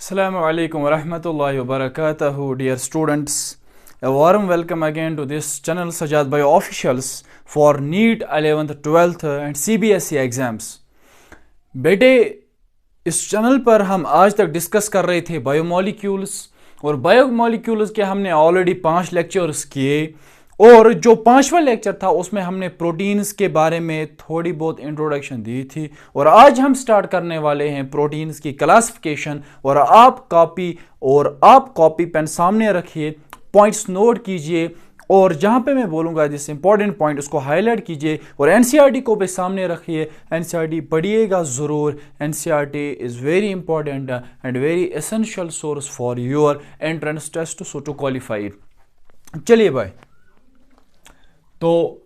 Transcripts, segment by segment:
Assalamu alaikum wa rahmatullahi wa barakatuhu, dear students. A warm welcome again to this channel Sajad Bio Officials for NEET 11th, 12th and CBSE exams. बेटे इस channel पर हम आज तक discuss कर रहे थे बायोमोलिक्यूल्स और बायोमोलिक्यूल्स के हमने ऑलरेडी 5 लेक्चर्स किए और जो 5वां लेक्चर था उसमें हमने प्रोटीन्स के बारे में थोड़ी बहुत इंट्रोडक्शन दी थी और आज हम स्टार्ट करने वाले हैं प्रोटीन्स की क्लासिफिकेशन। और आप कॉपी पेन सामने रखिए, पॉइंट्स नोट कीजिए और जहां पे मैं बोलूंगा जिस इंपॉर्टेंट पॉइंट उसको हाईलाइट कीजिए और एनसीईआरटी को भी सामने रखिए। एनसीईआरटी पढ़िएगा ज़रूर। NCERT is very important and very essential source for your entrance test so to qualify. चलिए भाई, तो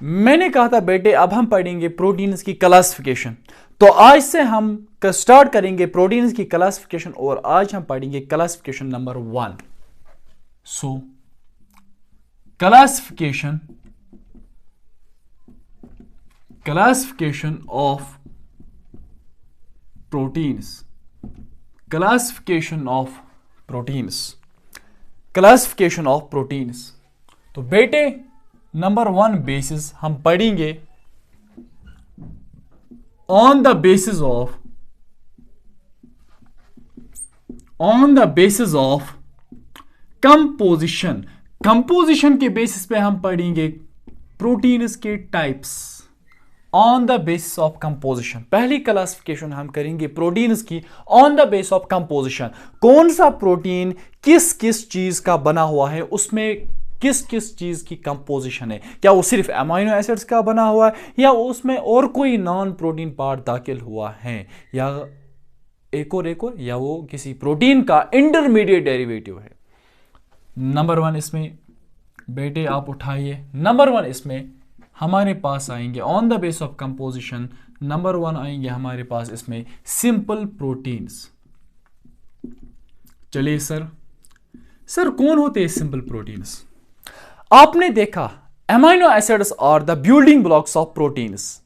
मैंने कहा था बेटे अब हम पढ़ेंगे प्रोटीन्स की क्लासिफिकेशन। तो आज से हम स्टार्ट करेंगे प्रोटीन्स की क्लासिफिकेशन और आज हम पढ़ेंगे classification number 1। So classification of proteins, classification of proteins. तो बेटे नंबर 1 बेसिस हम पढ़ेंगे on the basis of composition. Composition के बेसिस पे हम पढ़ेंगे प्रोटीन्स के types on the basis of composition. पहली क्लासिफिकेशन हम करेंगे प्रोटीन्स की on the basis of composition. कौन सा प्रोटीन किस किस चीज का बना हुआ है, उसमें किस किस चीज की कंपोजिशन है, क्या वो सिर्फ अमाइनो एसिड्स का बना हुआ है या उसमें और कोई नॉन प्रोटीन पार्ट दाखिल हुआ है या एक और या वो किसी प्रोटीन का इंटरमीडिएट डेरिवेटिव है। नंबर 1 इसमें बेटे आप उठाइए, नंबर 1 इसमें हमारे पास आएंगे on the base of composition. Number 1 आएंगे हमारे पास इसमें सिंपल प्रोटीन्स। चलिए सर कौन होते हैं सिंपल प्रोटीन्स? आपने देखा amino acids are the building blocks of proteins.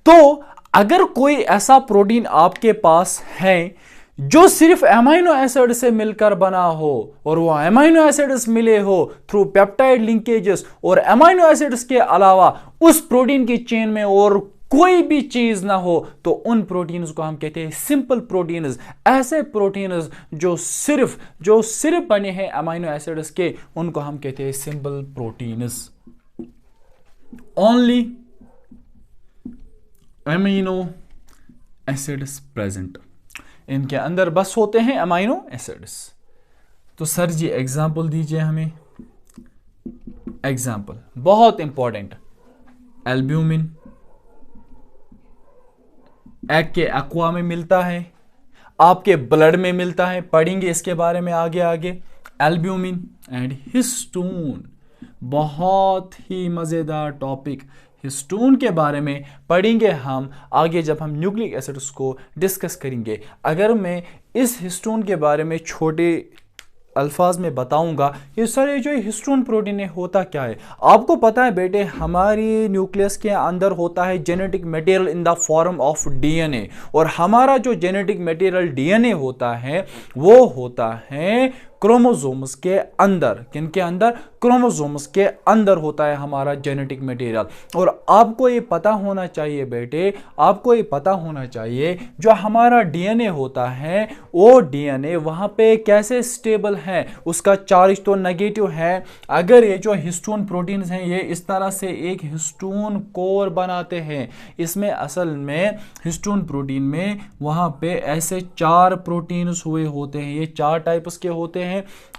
तो अगर कोई ऐसा प्रोटीन आपके पास है जो सिर्फ अमाइनो एसिड से मिलकर बना हो और वो अमाइनो एसिड्स मिले हो थ्रू पेप्टाइड लिंकेजेस और अमाइनो एसिड्स के अलावा उस प्रोटीन की चेन में और कोई भी चीज ना हो, तो उन प्रोटीन्स को हम कहते हैं सिंपल प्रोटीन्स। ऐसे प्रोटीन्स जो सिर्फ बने हैं अमाइनो एसिड्स के, उनको हम कहते हैं simple proteins. Only amino acids present, इनके अंदर बस होते हैं अमाइनो एसिड्स। तो सर जी एग्जाम्पल दीजिए हमें। एग्जाम्पल बहुत इंपॉर्टेंट, एल्ब्यूमिन एग के एक्वा में मिलता है, आपके ब्लड में मिलता है, पढ़ेंगे इसके बारे में आगे। एल्ब्यूमिन एंड हिस्टोन, बहुत ही मजेदार टॉपिक, हिस्टोन के बारे में पढ़ेंगे हम आगे जब हम न्यूक्लिक एसिड्स को डिस्कस करेंगे। अगर मैं इस हिस्टोन के बारे में छोटे अल्फाज में बताऊंगा ये सारे जो हिस्टोन प्रोटीन है होता क्या है। आपको पता है बेटे हमारी न्यूक्लियस के अंदर होता है genetic material in the form of DNA और हमारा जो जेनेटिक मटेरियल डीएनए होता है वो होता है क्रोमोसोम्स के अंदर। किनके अंदर? क्रोमोसोम्स के अंदर होता है हमारा जेनेटिक मटेरियल। और आपको ये पता होना चाहिए बेटे, आपको ये पता होना चाहिए जो हमारा डीएनए होता है वो डीएनए वहां पे कैसे स्टेबल है, उसका चार्ज तो नेगेटिव है। अगर ये जो हिस्टोन प्रोटीन्स हैं ये इस तरह से एक हिस्टोन कोर बनाते हैं, इसमें असल में हिस्टोन प्रोटीन में वहां पे ऐसे 4 प्रोटीन्स हुए होते हैं, ये 4 टाइप्स के होते हैं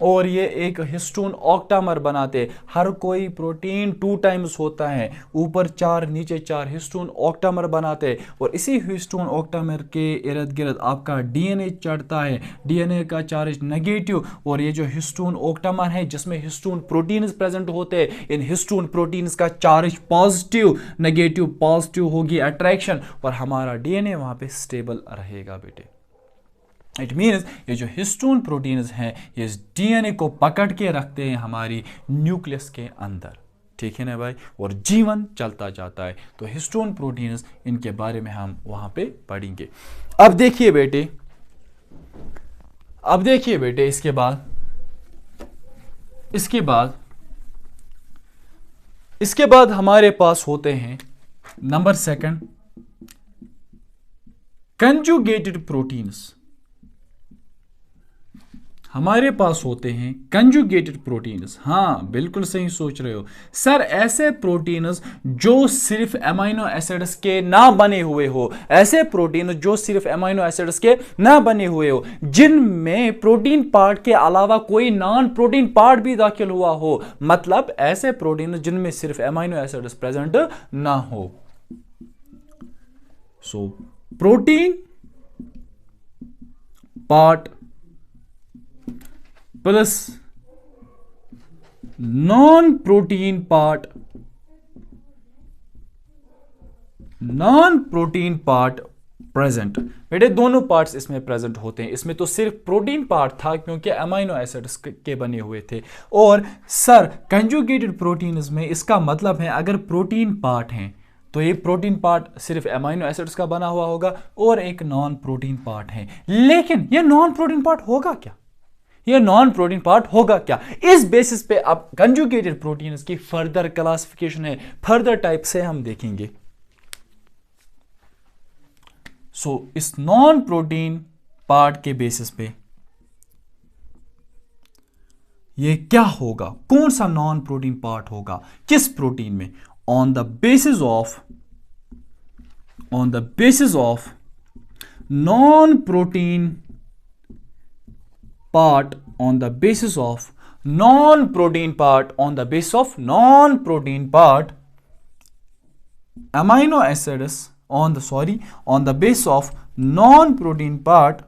और ये एक हिस्टोन ऑक्टामर बनाते। हर कोई प्रोटीन 2 टाइम्स होता है, ऊपर 4 नीचे 4 हिस्टोन ऑक्टामर बनाते और इसी हिस्टोन ऑक्टामर के इर्द गिर्द आपका डीएनए चढ़ता है, डीएनए का चार्ज नेगेटिव और ये जो हिस्टोन ऑक्टामर है जिसमें हिस्टोन प्रोटीन्स प्रेजेंट होते हैं, इन हिस्टोन प्रोटीन्स का चार्ज पॉजिटिव नेगेटिव पॉजिटिव होगी अट्रैक्शन और हमारा डीएनए वहां पे स्टेबल रहेगा बेटे। इट मीन्स ये जो हिस्टोन प्रोटीन्स हैं ये डीएनए को पकड़ के रखते हैं हमारी न्यूक्लियस के अंदर। ठीक है ना भाई, और जीवन चलता जाता है। तो हिस्टोन प्रोटीन्स, इनके बारे में हम वहां पे पढ़ेंगे। अब देखिए बेटे, अब देखिए बेटे, इसके बाद हमारे पास होते हैं नंबर सेकंड कंजुगेटेड प्रोटीन्स। हमारे पास होते हैं कंजुगेटेड प्रोटीन्स। हाँ बिल्कुल सही सोच रहे हो सर, ऐसे प्रोटीन्स जो सिर्फ अमीनो एसिड्स के ना बने हुए हो, ऐसे प्रोटीन जो सिर्फ अमीनो एसिड्स के ना बने हुए हो, जिनमें प्रोटीन पार्ट के अलावा कोई नॉन प्रोटीन पार्ट भी दाखिल हुआ हो, मतलब ऐसे प्रोटीन जिनमें सिर्फ अमीनो एसिड्स प्रेजेंट ना हो। So protein part plus non protein part present. बेटे दोनों पार्ट्स इसमें प्रेजेंट होते हैं। इसमें तो सिर्फ प्रोटीन पार्ट था क्योंकि अमीनो एसिड्स के बने हुए थे। और सर कंजुगेटेड प्रोटीन्स में इसका मतलब है अगर प्रोटीन पार्ट हैं तो ये प्रोटीन पार्ट सिर्फ अमीनो एसिड्स का बना हुआ होगा और एक नॉन प्रोटीन पार्ट है। लेकिन ये नॉन प्रोटीन पार्ट होगा क्या? ये नॉन प्रोटीन पार्ट होगा क्या? इस बेसिस पे अब कंजुगेटेड प्रोटीन्स की फर्दर क्लासिफिकेशन है, फर्दर टाइप से हम देखेंगे। सो इस नॉन प्रोटीन पार्ट के बेसिस पे ये क्या होगा, कौन सा नॉन प्रोटीन पार्ट होगा, किस प्रोटीन में? On the basis of non protein part on the basis of non-protein part amino acids on the basis of non-protein part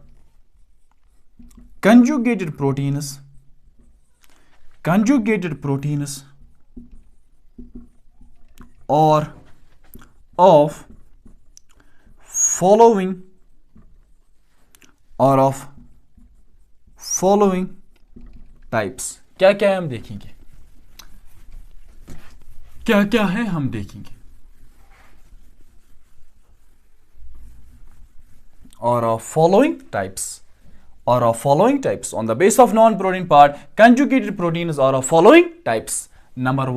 conjugated proteins or of following types. क्या क्या है हम देखेंगे, क्या क्या है हम देखेंगे। और following types on the basis of non-protein part conjugated proteins are of following types. Number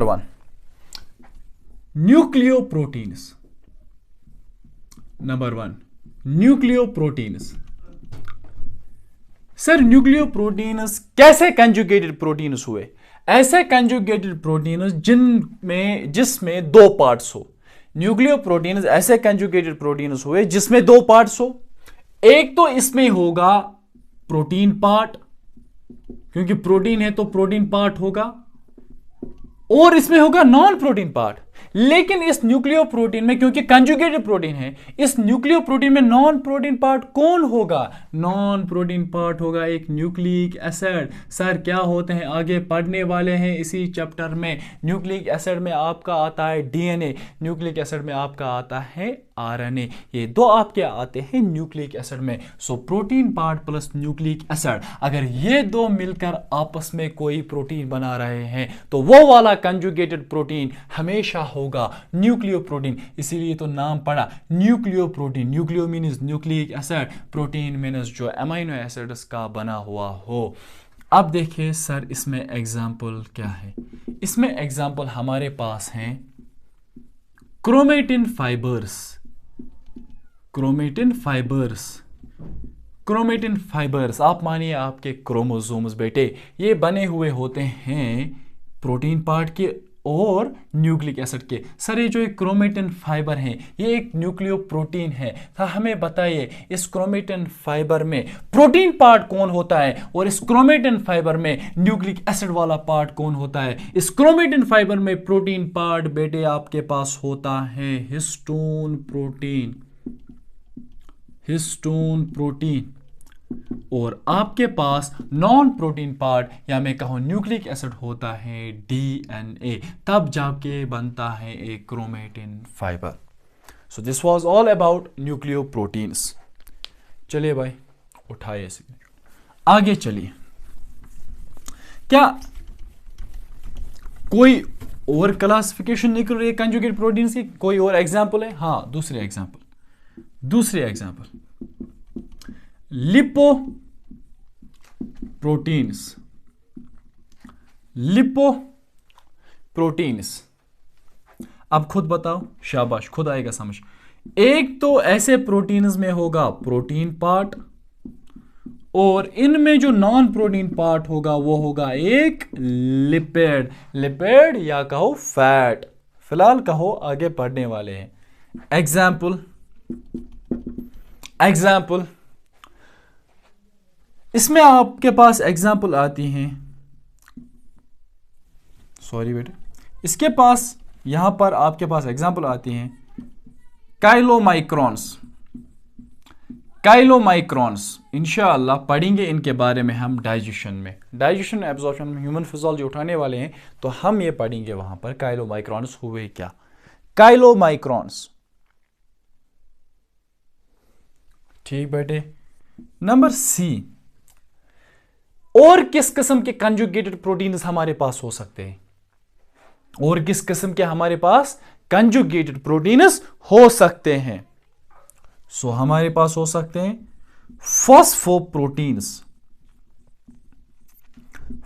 one nucleoproteins। Sir nucleoproteins कैसे कंजुगेटेड प्रोटीन्स हुए? ऐसे कंजुगेटेड प्रोटीन्स जिसमें दो पार्ट्स हो। न्यूक्लियोप्रोटीन्स ऐसे कंजुगेटेड प्रोटीन्स हुए जिसमें दो पार्ट्स हो। एक तो इसमें होगा प्रोटीन पार्ट, क्योंकि प्रोटीन है तो प्रोटीन पार्ट होगा, और इसमें होगा नॉन प्रोटीन पार्ट। लेकिन इस न्यूक्लियोप्रोटीन में, क्योंकि कंजुगेटेड प्रोटीन है, इस न्यूक्लियोप्रोटीन में नॉन प्रोटीन पार्ट कौन होगा? नॉन प्रोटीन पार्ट होगा एक न्यूक्लिक एसिड। सर क्या होते हैं आगे पढ़ने वाले हैं इसी चैप्टर में। न्यूक्लिक एसिड में आपका आता है डीएनए, न्यूक्लिक एसिड में आपका आता है आरएनए। ये दो आपके आते हैं न्यूक्लिक एसिड में। So protein part plus nucleic acid, अगर ये दो मिलकर आपस में कोई प्रोटीन बना रहे हैं तो वो वाला कंजुगेटेड प्रोटीन हमेशा होगा न्यूक्लियोप्रोटीन। इसीलिए तो नाम पड़ा nucleoprotein. Nucleo means nucleic acid, protein means जो अमीनो एसिड्स का बना हुआ हो। अब देखिए सर इसमें एग्जाम्पल क्या है। इसमें एग्जाम्पल हमारे पास हैं क्रोमेटिन फाइबर्स। आप मानिए आपके क्रोमोसोम्स बेटे, ये बने हुए होते हैं प्रोटीन पार्ट के और न्यूक्लिक एसिड के। सर ये जो एक क्रोमेटिन फाइबर है ये एक न्यूक्लियो प्रोटीन है। तो हमें बताइए इस क्रोमेटिन फाइबर में प्रोटीन पार्ट कौन होता है और इस क्रोमेटिन फाइबर में न्यूक्लिक एसिड वाला पार्ट कौन होता है? इस क्रोमेटिन फाइबर में प्रोटीन पार्ट बेटे आपके पास होता है हिस्टोन प्रोटीन, और आपके पास नॉन प्रोटीन पार्ट या मैं कहूं न्यूक्लिक एसिड होता है डीएनए। तब जाके बनता है एक chromatin fibre. So this was all about nucleoproteins. चलिए भाई उठाइए आगे चलिए। क्या कोई और क्लासिफिकेशन निकल रही है कंजुगेट प्रोटीन्स की? कोई और एग्जांपल है? हाँ दूसरे एग्जांपल लिपोप्रोटीन्स, लिपोप्रोटीन्स। अब खुद बताओ, शाबाश, खुद आएगा समझ। एक तो ऐसे प्रोटीन्स में होगा प्रोटीन पार्ट, और इनमें जो नॉन प्रोटीन पार्ट होगा वो होगा एक लिपिड, लिपिड या कहो फैट। फिलहाल कहो, आगे पढ़ने वाले हैं। एग्जाम्पल, एग्जाम्पल, इसमें आपके पास एग्जाम्पल आती हैं, सॉरी बेटे, इसके पास यहां पर आपके पास एग्जाम्पल आती हैं काइलोमाइक्रॉन्स, काइलोमाइक्रॉन्स। इंशाअल्लाह पढ़ेंगे इनके बारे में हम डाइजेशन में, डाइजेशन एब्जॉर्प्शन में ह्यूमन फिजियोलॉजी उठाने वाले हैं, तो हम ये पढ़ेंगे वहां पर काइलोमाइक्रॉन्स हुए क्या। काइलोमाइक्रॉन्स, ठीक बेटे। नंबर सी, और किस किस्म के कंजुगेटेड प्रोटीन्स हमारे पास हो सकते हैं, और किस किस्म के हमारे पास कंजुगेटेड प्रोटीन्स हो सकते हैं। सो हमारे पास हो सकते हैं फॉस्फोप्रोटीन्स,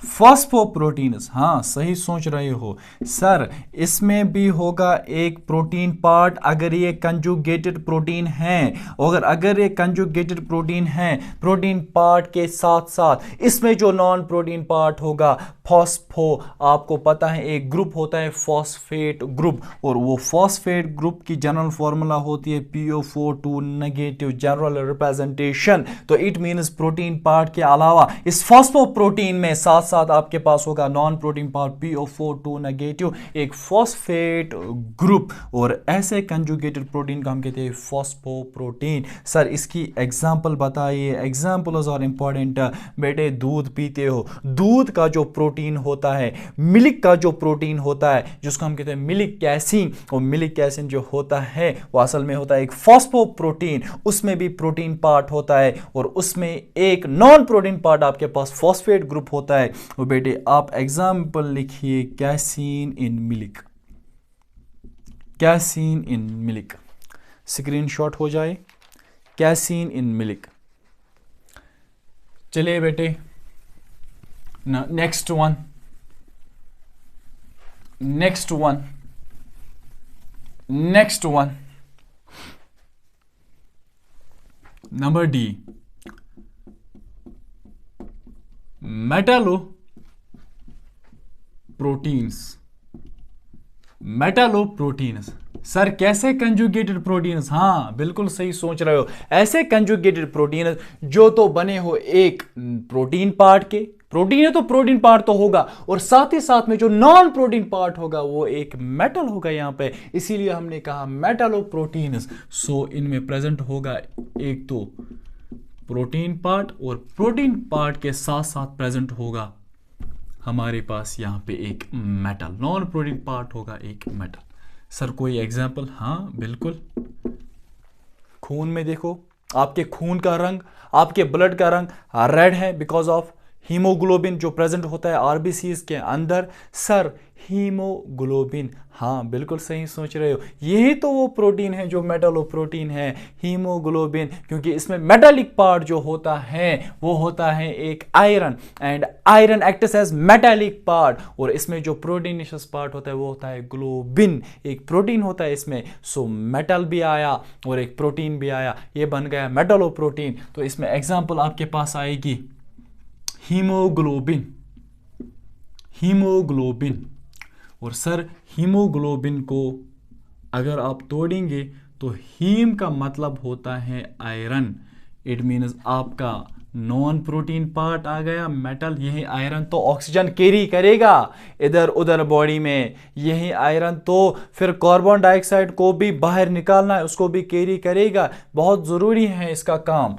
फॉस्फोप्रोटीन्स, हाँ सही सोच रहे हो सर, इसमें भी होगा एक प्रोटीन पार्ट अगर ये कंजुगेटेड प्रोटीन है, अगर ये कंजुगेटेड प्रोटीन है, प्रोटीन पार्ट के साथ साथ इसमें जो नॉन प्रोटीन पार्ट होगा फॉस्फो, आपको पता है एक ग्रुप होता है फॉस्फेट ग्रुप, और वो फॉस्फेट ग्रुप की जनरल फॉर्मूला होती है PO4 नेगेटिव जनरल रिप्रेजेंटेशन। तो इट मींस प्रोटीन पार्ट के अलावा इस फॉस्फोप्रोटीन में साथ साथ आपके पास होगा non protein part PO4 negative, एक फॉस्फेट ग्रुप, और ऐसे कंजुगेटेड प्रोटीन को हम कहते हैं फॉस्फोप्रोटीन। सर इसकी एग्जांपल बताइए, एग्जांपल्स आर इंपॉर्टेंट। बेटे दूध पीते हो, दूध का जो प्रोटीन होता है, मिल्क का जो प्रोटीन होता है जिसको हम कहते हैं मिल्क कैसीन, और मिल्क कैसीन जो होता है वो असल में होता है एक फॉस्फोप्रोटीन, उसमें भी प्रोटीन पार्ट होता है, और उसमें एक नॉन प्रोटीन पार्ट आपके पास फॉस्फेट ग्रुप होता है। वो बेटे आप एग्जांपल लिखिए casein in milk, casein in milk, screenshot हो जाए, कैसीन इन मिल्क। चलिए बेटे next one, next one, next one, number D, metallo proteins, metallo proteins. Sir कैसे कंजुगेटेड प्रोटीन्स, हाँ बिल्कुल सही सोच रहे हो, ऐसे कंजुगेटेड प्रोटीन्स जो तो बने हो एक प्रोटीन पार्ट के, प्रोटीन है तो प्रोटीन पार्ट तो होगा, और साथ ही साथ में जो नॉन प्रोटीन पार्ट होगा वो एक मेटल होगा यहां पे, इसीलिए हमने कहा मेटालो प्रोटीन्स। सो इनमें प्रेजेंट होगा एक तो प्रोटीन पार्ट, और प्रोटीन पार्ट के साथ साथ प्रेजेंट होगा हमारे पास यहां पे एक मेटल, नॉन प्रोटीन पार्ट होगा एक मेटल। सर कोई एग्जांपल? हाँ बिल्कुल, खून में देखो, आपके खून का रंग, आपके ब्लड का रंग रेड है बिकॉज ऑफ हीमोग्लोबिन जो प्रेजेंट होता है आरबीसीज के अंदर। सर हीमोग्लोबिन, हाँ बिल्कुल सही सोच रहे हो, यही तो वो प्रोटीन है जो मेटालो प्रोटीन है, हीमोग्लोबिन, क्योंकि इसमें मेटालिक पार्ट जो होता है वो होता है एक iron, and iron acts as metallic part, और इसमें जो प्रोटीनियस पार्ट होता है वो होता है ग्लोबिन, एक प्रोटीन होता है इसमें। सो मेटल भी आया और एक प्रोटीन भी आया, ये बन गया मेटालो प्रोटीन। तो इसमें एग्जाम्पल आपके पास आएगी हीमोग्लोबिन, हीमोग्लोबिन। और सर हीमोग्लोबिन को अगर आप तोड़ेंगे तो हीम का मतलब होता है आयरन, इट मीन्स आपका नॉन प्रोटीन पार्ट आ गया मेटल, यही आयरन तो ऑक्सीजन कैरी करेगा इधर उधर बॉडी में, यही आयरन तो फिर कार्बन डाइऑक्साइड को भी बाहर निकालना है, उसको भी कैरी करेगा, बहुत ज़रूरी है इसका काम।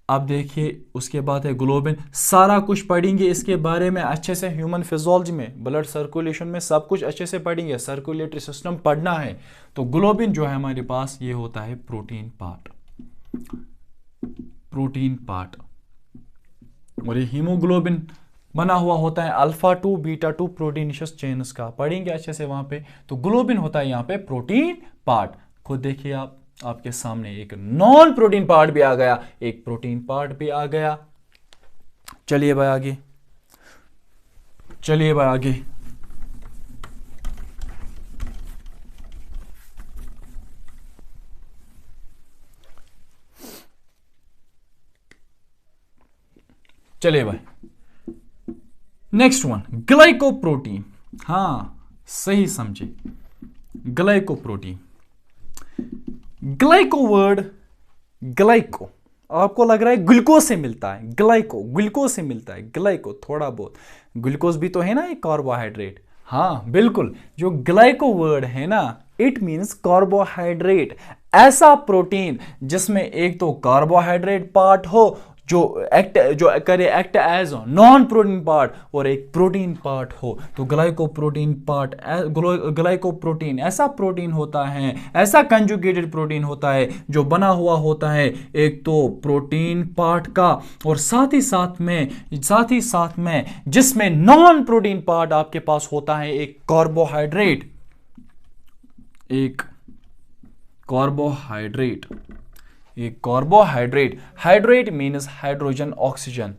अब देखिए उसके बाद है ग्लोबिन, सारा कुछ पढ़ेंगे इसके बारे में अच्छे से, ह्यूमन फिजियोलॉजी में, ब्लड सर्कुलेशन में सब कुछ अच्छे से पढ़ेंगे, सर्कुलेटरी सिस्टम पढ़ना है। तो ग्लोबिन जो है हमारे पास ये होता है प्रोटीन पार्ट, प्रोटीन पार्ट, और ये हीमोग्लोबिन बना हुआ होता है अल्फा 2 बीटा 2 प्रोटीनियस चेन्स का, पढ़ेंगे अच्छे से वहां पे। तो ग्लोबिन होता है यहाँ पे प्रोटीन पार्ट, खुद देखिए आप आपके सामने एक नॉन प्रोटीन पार्ट भी आ गया, एक प्रोटीन पार्ट भी आ गया। चलिए भाई आगे, चलिए भाई आगे। चलिए भाई, नेक्स्ट वन, ग्लाइकोप्रोटीन। हाँ सही समझे, ग्लाइकोप्रोटीन। ग्लाइको वर्ड, ग्लाइको आपको लग रहा है ग्लूकोज से मिलता है, ग्लाइको ग्लूकोज से मिलता है, ग्लाइको थोड़ा बहुत, ग्लूकोज भी तो है ना एक कार्बोहाइड्रेट। हाँ बिल्कुल, जो ग्लाइको वर्ड है ना, इट मीन्स कार्बोहाइड्रेट, ऐसा प्रोटीन जिसमें एक तो कार्बोहाइड्रेट पार्ट हो जो करे act as non protein part, और एक प्रोटीन पार्ट हो। तो ग्लाइकोप्रोटीन पार्ट, ग्लाइकोप्रोटीन ऐसा प्रोटीन होता है, ऐसा कंजुगेटेड प्रोटीन होता है जो बना हुआ होता है एक तो प्रोटीन पार्ट का, और साथ ही साथ में जिसमें नॉन प्रोटीन पार्ट आपके पास होता है एक कार्बोहाइड्रेट, एक कार्बोहाइड्रेट, एक carbohydrate. Hydrate means hydrogen oxygen,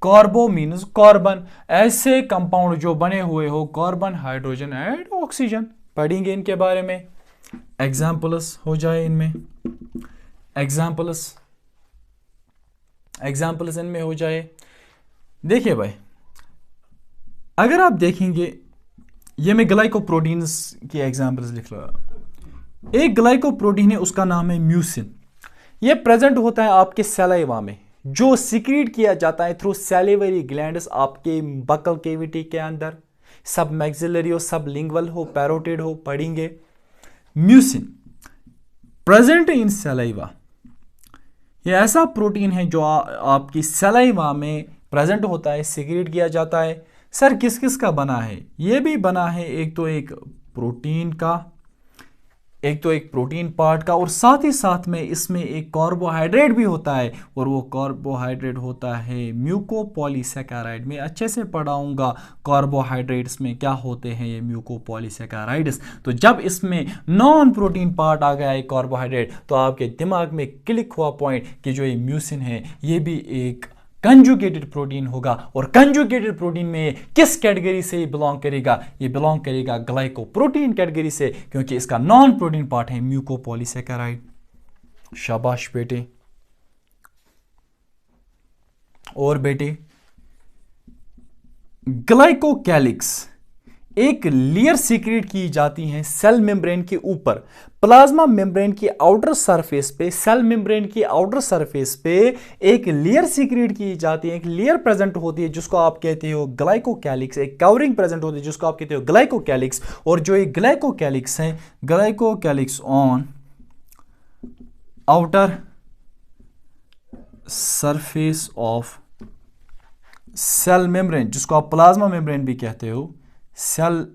carbo means carbon, ऐसे कंपाउंड जो बने हुए हो कार्बन हाइड्रोजन एंड ऑक्सीजन। पढ़ेंगे इनके बारे में, एग्जाम्पल्स हो जाए इनमें, एग्जाम्पल्स इनमें हो जाए। देखिए भाई, अगर आप देखेंगे, ये मैं ग्लाइकोप्रोटीन्स की एग्जाम्पल्स लिख रहा। एक ग्लाइकोप्रोटीन है, उसका नाम है म्यूसिन। ये प्रेजेंट होता है आपके सलाइवा में, जो सिक्रीट किया जाता है थ्रू सैलिवरी ग्लैंड्स आपके बकल केविटी के अंदर, सब मैक्सिलरी हो, सब लिंगवल हो, पैरोटिड हो, पढ़ेंगे। म्यूसिन प्रेजेंट इन सलाइवा, ये ऐसा प्रोटीन है जो आपकी सलाइवा में प्रेजेंट होता है, सिक्रीट किया जाता है। सर किस किस का बना है? ये भी बना है एक तो एक प्रोटीन का, एक तो एक प्रोटीन पार्ट का, और साथ ही साथ में इसमें एक कार्बोहाइड्रेट भी होता है, और वो कार्बोहाइड्रेट होता है म्यूकोपॉलीसैकेराइड। मैं अच्छे से पढ़ाऊंगा कार्बोहाइड्रेट्स में क्या होते हैं ये म्यूकोपॉलीसैकेराइड्स। तो जब इसमें नॉन प्रोटीन पार्ट आ गया है कार्बोहाइड्रेट, तो आपके दिमाग में क्लिक हुआ पॉइंट कि जो ये म्यूसिन है ये भी एक कंजुगेटेड प्रोटीन होगा, और कंजुगेटेड प्रोटीन में किस कैटेगरी से ये बिलोंग करेगा? ये बिलोंग करेगा ग्लाइकोप्रोटीन कैटेगरी से, क्योंकि इसका नॉन प्रोटीन पार्ट है म्यूकोपॉलीसैकेराइड। शाबाश बेटे। और बेटे, ग्लाइकोकैलिक्स एक लेयर सीक्रेट की जाती है सेल मेम्ब्रेन के ऊपर, प्लाज्मा मेम्ब्रेन की आउटर सरफेस पे, सेल मेम्ब्रेन की आउटर सरफेस पे एक लेयर सीक्रेट की जाती है, एक लेयर प्रेजेंट होती है जिसको आप कहते हो ग्लाइकोकैलिक्स, एक कवरिंग प्रेजेंट होती है जिसको आप कहते हो ग्लाइकोकैलिक्स। और जो ये ग्लाइकोकैलिक्स है, glycocalyx on outer surface of cell membrane, जिसको आप प्लाज्मा मेम्ब्रेन भी कहते हो, सेल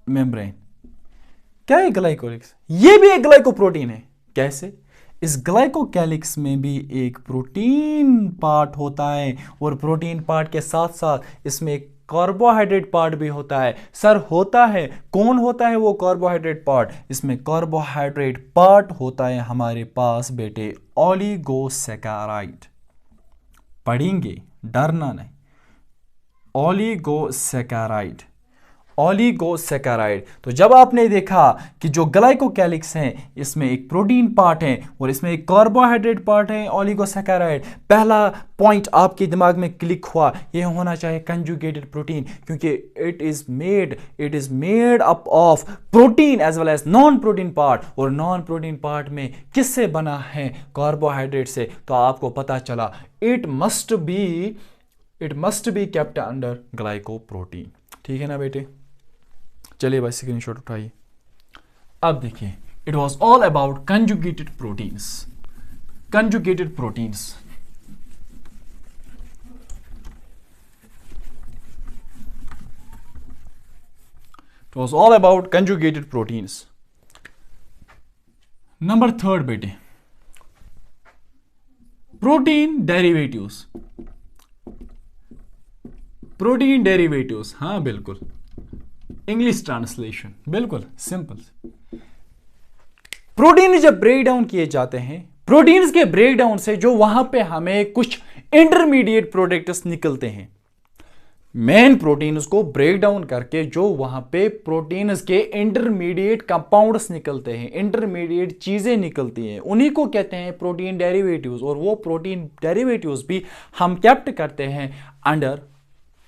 मेम्ब्रेन, क्या है ग्लाइकोकैलिक्स? ये भी एक ग्लाइकोप्रोटीन है। कैसे? इस ग्लाइकोकैलिक्स में भी एक प्रोटीन पार्ट होता है, और प्रोटीन पार्ट के साथ साथ इसमें एक कार्बोहाइड्रेट पार्ट भी होता है। सर होता है, कौन होता है वो कार्बोहाइड्रेट पार्ट? इसमें कार्बोहाइड्रेट पार्ट होता है हमारे पास बेटे ओलिगोसैकेराइड। पढ़ेंगे, डरना नहीं। Oligosaccharide, oligosaccharide. तो जब आपने देखा कि जो ग्लाइकोकैलिक्स हैं इसमें एक प्रोटीन पार्ट है और इसमें एक कार्बोहाइड्रेट पार्ट है, ओलिगोसैकेराइड, पहला पॉइंट आपके दिमाग में क्लिक हुआ, ये होना चाहिए कंजुगेटेड प्रोटीन, क्योंकि it is made up of protein as well as non protein part, और नॉन प्रोटीन पार्ट में किससे बना है? कार्बोहाइड्रेट से। तो आपको पता चला it must be kept under glycoprotein. ठीक है ना बेटे? चलिए भाई स्क्रीनशॉट उठाइए। अब देखिए, it was all about conjugated proteins. Conjugated proteins, it was all about conjugated proteins. Number 3 बेटे, प्रोटीन डेरिवेटिव्स। प्रोटीन डेरिवेटिव्स, हाँ बिल्कुल, इंग्लिश ट्रांसलेशन, बिल्कुल सिंपल। प्रोटीन जब ब्रेक डाउन किए जाते हैं, प्रोटीन्स के ब्रेक डाउन से जो वहां पे हमें कुछ इंटरमीडिएट प्रोडक्ट्स निकलते हैं, मेन प्रोटीन्स को ब्रेक डाउन करके जो वहां पे प्रोटीन्स के इंटरमीडिएट कंपाउंड्स निकलते हैं, इंटरमीडिएट चीजें निकलती हैं, उन्हीं को कहते हैं प्रोटीन डेरिवेटिव्स। और वो प्रोटीन डेरिवेटिव्स भी हम कैप्ट करते हैं under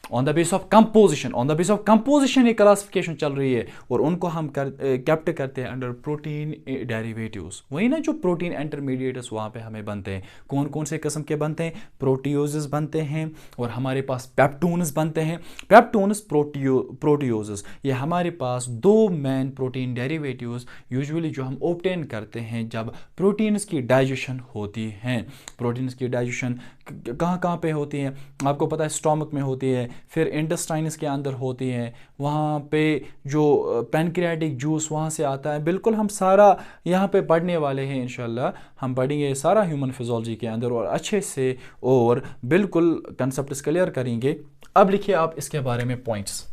on the base of composition. On the base of composition एक क्लासिफिकेशन चल रही है और उनको हम कैप्ट करते हैं अंडर प्रोटीन डेरिवेटिव्स। वही ना जो प्रोटीन इंटरमीडिएट्स वहाँ पे हमें बनते हैं, कौन कौन से किस्म के बनते हैं? प्रोटियोजेस बनते हैं और हमारे पास पेप्टोन्स बनते हैं। पेप्टोन्स, प्रोटियोजेस, ये हमारे पास दो मेन प्रोटीन डेरिवेटिव्स यूजुअली जो हम ऑब्टेन करते हैं जब प्रोटीन्स की डाइजेशन होती है। प्रोटीन्स की डाइजेशन कहाँ कहाँ पे होती है? आपको पता है स्टोमक में होती है, फिर इंटेस्टाइन्स के अंदर होती है, वहाँ पे जो पैनक्रियाटिक जूस वहाँ से आता है। बिल्कुल हम सारा यहाँ पे पढ़ने वाले हैं, इंशाल्लाह हम पढ़ेंगे सारा ह्यूमन फिजियोलॉजी के अंदर और अच्छे से और बिल्कुल कंसेप्ट्स क्लियर करेंगे। अब लिखिए आप इसके बारे में पॉइंट्स,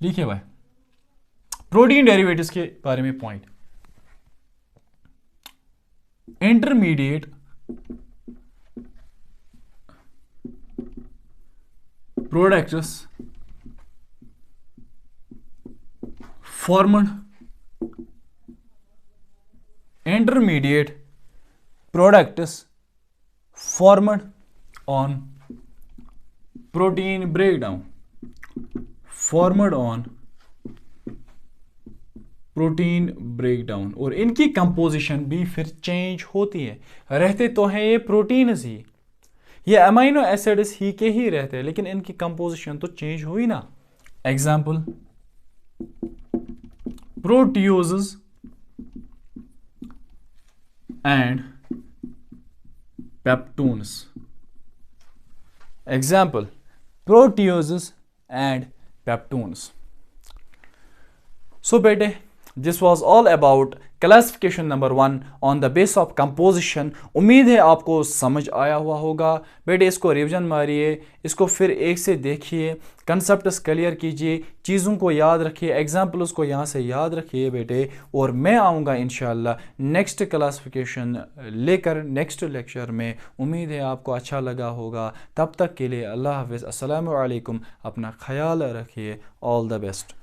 लिखिए भाई प्रोटीन डेरिवेटिव्स के बारे में point. Intermediate products formed intermediate products formed on protein breakdown, formed on protein breakdown. और इनकी कंपोजिशन भी फिर चेंज होती है। रहते तो हैं ये प्रोटीन्स ही, ये अमीनो एसिड्स ही के ही रहते हैं, लेकिन इनकी कंपोजिशन तो चेंज हुई ना। Example proteoses and peptones. Example proteoses and peptones. So बेटे, this was all about classification number 1 on the base of composition. उम्मीद है आपको समझ आया हुआ होगा। बेटे इसको रिवीजन मारिए, इसको फिर एक से देखिए, कंसेप्ट्स क्लियर कीजिए, चीज़ों को याद रखिए, एग्जाम्पल्स को यहाँ से याद रखिए बेटे। और मैं आऊँगा इंशाल्लाह नेक्स्ट क्लासिफिकेशन लेकर नेक्स्ट लेक्चर में। उम्मीद है आपको अच्छा लगा होगा। तब तक के लिए अल्लाह हाफ़िज़, अस्सलामु अलैकुम, अपना ख्याल रखिए, ऑल द बेस्ट।